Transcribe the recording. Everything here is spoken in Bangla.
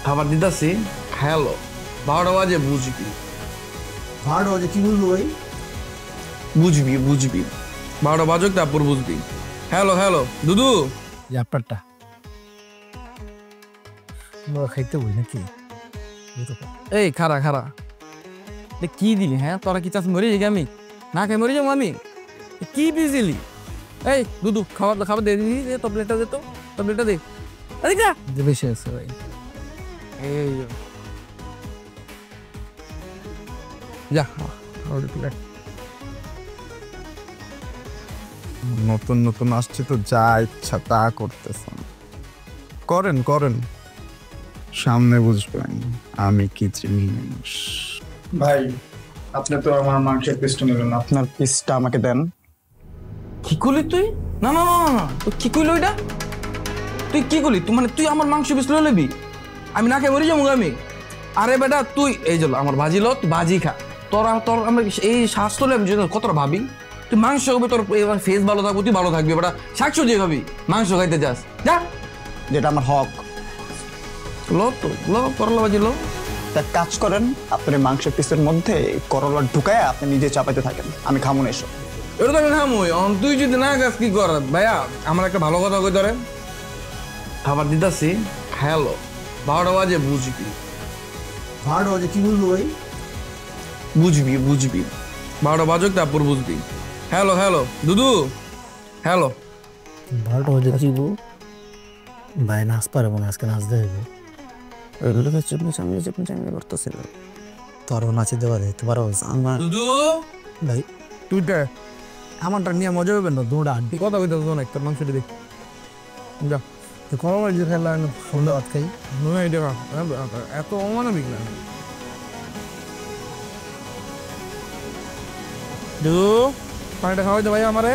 খাবার দিতেছি হ্যালো 12টা বাজে বুঝবি। 12টা বাজে কি বুঝবো ভাই? বুঝবি বুঝবি 12টা বাজুক তারপর বুঝবি। হ্যালো হ্যালো দুদু। আপনারটা খাইতে বই নাকি? এই খারা খারা কি দিলি? হ্যাঁ তোরা কি চাষ মরে যাই আমি না খাই মরে যাবো আমি? কি দিয়েছিলি? এই দুদু খাবার খাবার দিয়ে দিলি, তোর প্লেটটা দে, তো তোর প্লেটটা দে। বেশি আছে ভাই। এই যা নতুন নতুন আসছে তো যা ইচ্ছা তা করতেছেন, করেন করেন, সামনে বুঝবেন আমি কি জিনিস। ভাই আপনি তো আমার মাংসের পিসটা নিলেন না, আপনার পিসটা আমাকে দেন। কি করলি তুই? না না না না তুই কি করলি ওইটা? তুই কি করলি? তুই মানে তুই আমার মাংস পিস লয়ে নিবি? আমি না খেয়ে মরে যাবো আমি? আরে বেটা তুই এই চল আমার ভাজি লো, তুই ভাজি খা। তোরা তোর আমরা এই স্বাস্থ্য আমি কতটা ভাবি। তুই মাংস খাবি, তোর ফেস ভালো থাকবো, তুই ভালো থাকবি। বেটা শাকসবজি খাবি, মাংস খাইতে যাস যা। যেটা আমার হক। লো তো লো, করলা ভাজি লো। তা কাজ করেন, আপনার এই মাংসের পিসের মধ্যে করলা ঢুকায় আপনি নিজে চাপাইতে থাকেন, আমি খামো না এসব। এটা তো আমি খামোই। তুই যদি না খাস কি কর? ভাইয়া আমার একটা ভালো কথা কই ধরে। খাবার দিতেছি হ্যালো 12টা বাজে বুঝবি। 12টা বাজে কি বুঝবো ভাই? বুঝবি বুঝবি 12টা বাজুক তারপর বুঝবি। হ্যালো হ্যালো দুদু। হ্যালো 12টা বাজে কি বলবো ভাই? নাচ পারবো না, আজকে নাচ দেবে। করতেছিল তোর নাচে দেওয়া দিতে পারো আমার দুদু। ভাই। তুই আমারটা নিয়ে মজা হবে না, দুটা আড্ডি কথা কইতে না, একটা মাংসটা দেখ যা। কোনো যে খেলা সন্ধ্যা ভাত খাই। নয় টাকা এত অমানবিক না। দুদু পানিটা খাওয়াইতে ভাই আমারে।